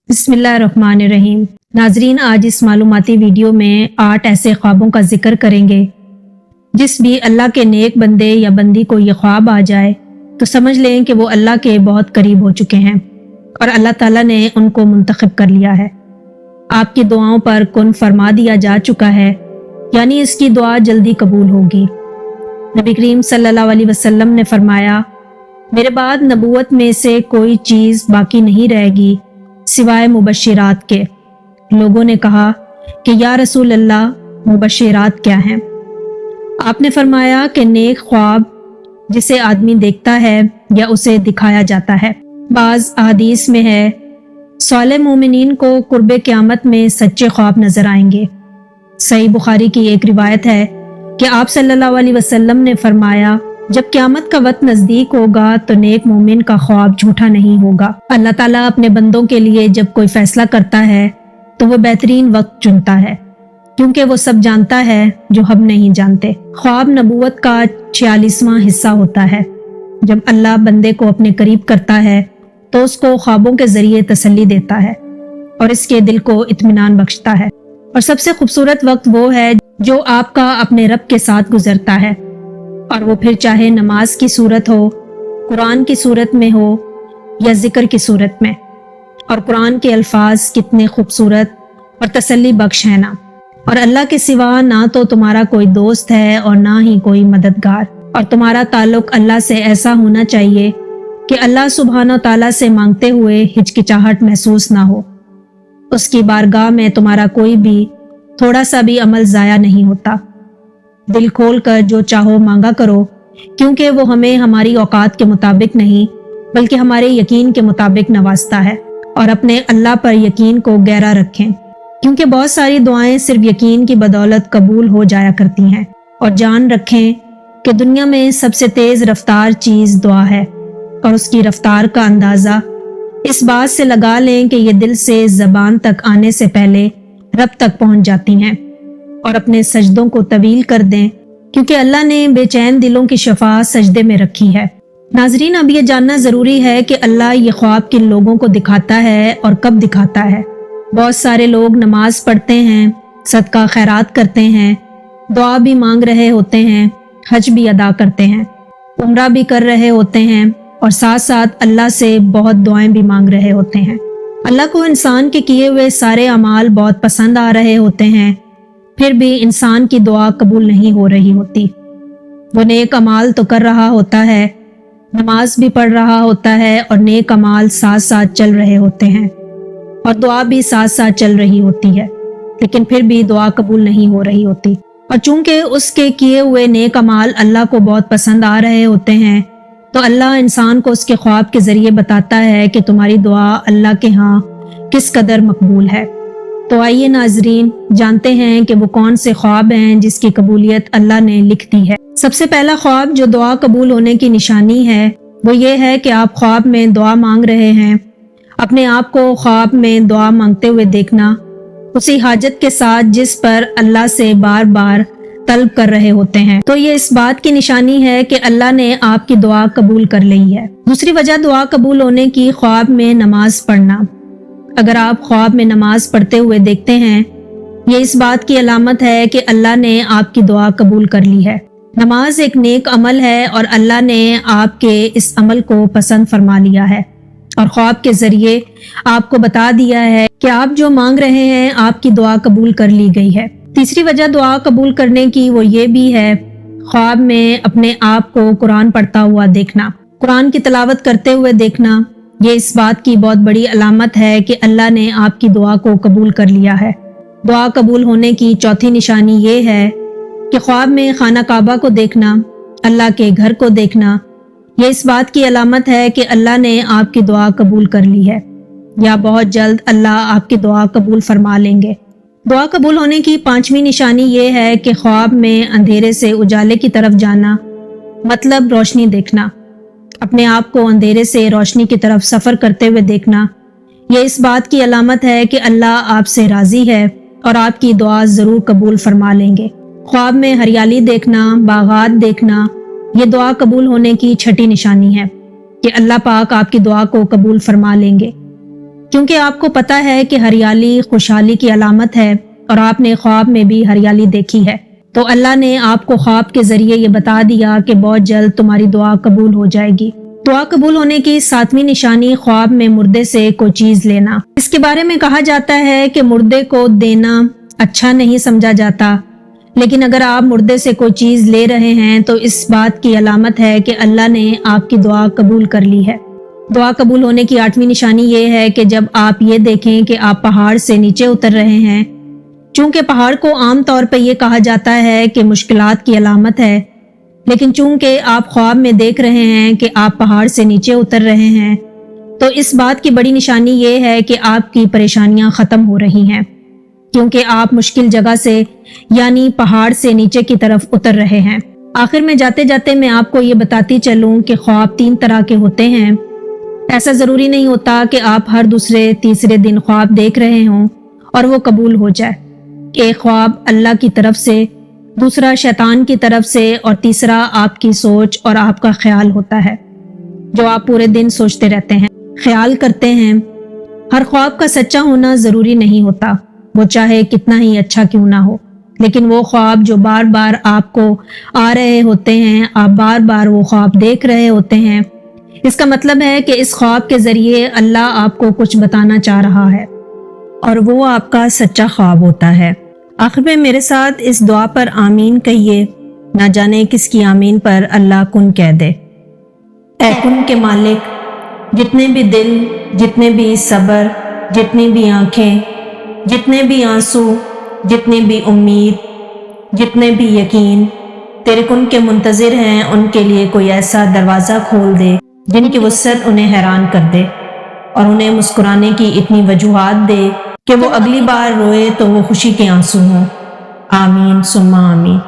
बिस्मिल्लाहिर्रहमानिर्रहीम। नाजरीन, आज इस मालूमाती वीडियो में 8 ऐसे ख्वाबों का जिक्र करेंगे। जिस भी अल्लाह के नेक बंदे या बंदी को ये ख्वाब आ जाए तो समझ लें कि वो अल्लाह के बहुत करीब हो चुके हैं और अल्लाह ताला ने उनको मुंतखब कर लिया है। आपकी दुआओं पर कुन फरमा दिया जा चुका है, यानी इसकी दुआ जल्दी कबूल होगी। नबी करीम सल्लल्लाहु अलैहि वसल्लम ने फरमाया, मेरे बाद नबूवत में से कोई चीज़ बाकी नहीं रहेगी सिवाय मुबश्शिरात के। लोगों ने कहा कि या रसूल अल्लाह, मुबश्शिरात क्या हैं? आपने फरमाया कि नेक ख्वाब जिसे आदमी देखता है या उसे दिखाया जाता है। बाज़ अहदीस में है, साले मोमिनीन को कुर्बे क़यामत में सच्चे ख्वाब नजर आएंगे। सही बुखारी की एक रिवायत है कि आप सल्लल्लाहु अलैहि वसल्लम ने फरमाया, जब क़यामत का वक्त नजदीक होगा तो नेक मोमिन का ख्वाब झूठा नहीं होगा। अल्लाह ताला अपने बंदों के लिए जब कोई फैसला करता है तो वो बेहतरीन वक्त चुनता है, क्योंकि वो सब जानता है जो हम नहीं जानते। ख्वाब नबूवत का 46वां हिस्सा होता है। जब अल्लाह बंदे को अपने करीब करता है तो उसको ख्वाबों के जरिए तसल्ली देता है और इसके दिल को इत्मीनान बख्शता है। और सबसे खूबसूरत वक्त वो है जो आपका अपने रब के साथ गुजरता है, और वो फिर चाहे नमाज की सूरत हो, कुरान की सूरत में हो या जिक्र की सूरत में। और कुरान के अल्फाज कितने खूबसूरत और तसल्ली बख्श है ना। और अल्लाह के सिवा ना तो तुम्हारा कोई दोस्त है और ना ही कोई मददगार। और तुम्हारा ताल्लुक अल्लाह से ऐसा होना चाहिए कि अल्लाह सुब्हानो ताला से मांगते हुए हिचकिचाहट महसूस ना हो। उसकी बारगाह में तुम्हारा कोई भी थोड़ा सा भी अमल ज़ाया नहीं होता। दिल खोल कर जो चाहो मांगा करो, क्योंकि वो हमें हमारी औकात के मुताबिक नहीं बल्कि हमारे यकीन के मुताबिक नवाजता है। और अपने अल्लाह पर यकीन को गहरा रखें, क्योंकि बहुत सारी दुआएं सिर्फ यकीन की बदौलत कबूल हो जाया करती हैं। और जान रखें कि दुनिया में सबसे तेज रफ्तार चीज़ दुआ है, और उसकी रफ्तार का अंदाज़ा इस बात से लगा लें कि ये दिल से ज़बान तक आने से पहले रब तक पहुंच जाती हैं। और अपने सजदों को तवील कर दें, क्योंकि अल्लाह ने बेचैन दिलों की शफा सजदे में रखी है। नाजरीन, अब ये जानना ज़रूरी है कि अल्लाह ये ख्वाब किन लोगों को दिखाता है और कब दिखाता है। बहुत सारे लोग नमाज पढ़ते हैं, सदका खैरात करते हैं, दुआ भी मांग रहे होते हैं, हज भी अदा करते हैं, उम्रा भी कर रहे होते हैं और साथ साथ अल्लाह से बहुत दुआएं भी मांग रहे होते हैं। अल्लाह को इंसान के किए हुए सारे अमाल बहुत पसंद आ रहे होते हैं, फिर भी इंसान की दुआ कबूल नहीं हो रही होती। वो नेक अमाल तो कर रहा होता है, नमाज भी पढ़ रहा होता है और नेक अमाल साथ साथ चल रहे होते हैं और दुआ भी साथ साथ चल रही होती है, लेकिन फिर भी दुआ कबूल नहीं हो रही होती। और चूंकि उसके किए हुए नेक अमाल अल्लाह को बहुत पसंद आ रहे होते हैं, तो अल्लाह इंसान को उसके ख्वाब के जरिए बताता है कि तुम्हारी दुआ अल्लाह के यहाँ किस कदर मकबूल है। तो आइए नाजरीन, जानते हैं कि वो कौन से ख्वाब हैं जिसकी कबूलियत अल्लाह ने लिख दी है। सबसे पहला ख्वाब जो दुआ कबूल होने की निशानी है वो ये है कि आप ख्वाब में दुआ मांग रहे हैं। अपने आप को ख्वाब में दुआ मांगते हुए देखना, उसी हाजत के साथ जिस पर अल्लाह से बार बार तलब कर रहे होते हैं, तो ये इस बात की निशानी है कि अल्लाह ने आपकी दुआ कबूल कर ली है। दूसरी वजह दुआ कबूल होने की ख्वाब में नमाज पढ़ना। अगर आप ख्वाब में नमाज पढ़ते हुए देखते हैं, ये इस बात की अलामत है कि अल्लाह ने आपकी दुआ कबूल कर ली है। नमाज एक नेक अमल है और अल्लाह ने आपके इस अमल को पसंद फरमा लिया है और ख्वाब के जरिए आपको बता दिया है कि आप जो मांग रहे हैं आपकी दुआ कबूल कर ली गई है। तीसरी वजह दुआ कबूल करने की वो ये भी है, ख्वाब में अपने आप को कुरान पढ़ता हुआ देखना, कुरान की तिलावत करते हुए देखना। ये इस बात की बहुत बड़ी अलामत है कि अल्लाह ने आपकी दुआ को कबूल कर लिया है। दुआ कबूल होने की चौथी निशानी ये है कि ख्वाब में खाना काबा को देखना, अल्लाह के घर को देखना। ये इस बात की अलामत है कि अल्लाह ने आपकी दुआ कबूल कर ली है, या बहुत जल्द अल्लाह आपकी दुआ कबूल फरमा लेंगे। दुआ कबूल होने की पांचवी निशानी ये है कि ख्वाब में अंधेरे से उजाले की तरफ जाना, मतलब रोशनी देखना, अपने आप को अंधेरे से रोशनी की तरफ सफ़र करते हुए देखना। ये इस बात की अलामत है कि अल्लाह आपसे राज़ी है और आपकी दुआ ज़रूर कबूल फरमा लेंगे। ख्वाब में हरियाली देखना, बागात देखना, ये दुआ कबूल होने की छठी निशानी है कि अल्लाह पाक आपकी दुआ को कबूल फरमा लेंगे। کیونکہ آپ کو پتہ ہے کہ ہریالی خوشحالی کی علامت ہے اور آپ نے خواب میں بھی ہریالی دیکھی ہے، تو اللہ نے آپ کو خواب کے ذریعے یہ بتا دیا کہ بہت جلد تمہاری دعا قبول ہو جائے گی۔ دعا قبول ہونے کی 7ویں نشانی خواب میں مردے سے کوئی چیز لینا۔ اس کے بارے میں کہا جاتا ہے کہ مردے کو دینا اچھا نہیں سمجھا جاتا، لیکن اگر آپ مردے سے کوئی چیز لے رہے ہیں تو اس بات کی علامت ہے کہ اللہ نے آپ کی دعا قبول کر لی ہے۔ دعا قبول ہونے کی 8ویں نشانی یہ ہے کہ جب آپ یہ دیکھیں کہ آپ پہاڑ سے نیچے اتر رہے ہیں، چونکہ پہاڑ کو عام طور پہ یہ کہا جاتا ہے کہ مشکلات کی علامت ہے، لیکن چونکہ آپ خواب میں دیکھ رہے ہیں کہ آپ پہاڑ سے نیچے اتر رہے ہیں، تو اس بات کی بڑی نشانی یہ ہے کہ آپ کی پریشانیاں ختم ہو رہی ہیں، کیونکہ آپ مشکل جگہ سے یعنی پہاڑ سے نیچے کی طرف اتر رہے ہیں۔ آخر میں جاتے جاتے میں آپ کو یہ بتاتی چلوں کہ خواب 3 طرح کے ہوتے ہیں۔ ایسا ضروری نہیں ہوتا کہ آپ ہر دوسرے تیسرے دن خواب دیکھ رہے ہوں اور وہ قبول ہو جائے۔ ایک خواب اللہ کی طرف سے، دوسرا شیطان کی طرف سے اور تیسرا آپ کی سوچ اور آپ کا خیال ہوتا ہے، جو آپ پورے دن سوچتے رہتے ہیں، خیال کرتے ہیں۔ ہر خواب کا سچا ہونا ضروری نہیں ہوتا، وہ چاہے کتنا ہی اچھا کیوں نہ ہو، لیکن وہ خواب جو بار بار آپ کو آ رہے ہوتے ہیں، آپ بار بار وہ خواب دیکھ رہے ہوتے ہیں، اس کا مطلب ہے کہ اس خواب کے ذریعے اللہ آپ کو کچھ بتانا چاہ رہا ہے اور وہ آپ کا سچا خواب ہوتا ہے۔ آخر میں میرے ساتھ اس دعا پر آمین کہیے، نہ جانے کس کی آمین پر اللہ کن کہہ دے۔ اے کن کے مالک، جتنے بھی دل، جتنے بھی صبر، جتنی بھی آنکھیں، جتنے بھی آنسو، جتنی بھی امید، جتنے بھی یقین تیرے کن کے منتظر ہیں، ان کے لیے کوئی ایسا دروازہ کھول دے جن کی وسعت انہیں حیران کر دے، اور انہیں مسکرانے کی اتنی وجوہات دے کہ وہ اگلی بار روئے تو وہ خوشی کے آنسو ہوں۔ آمین ثم آمین۔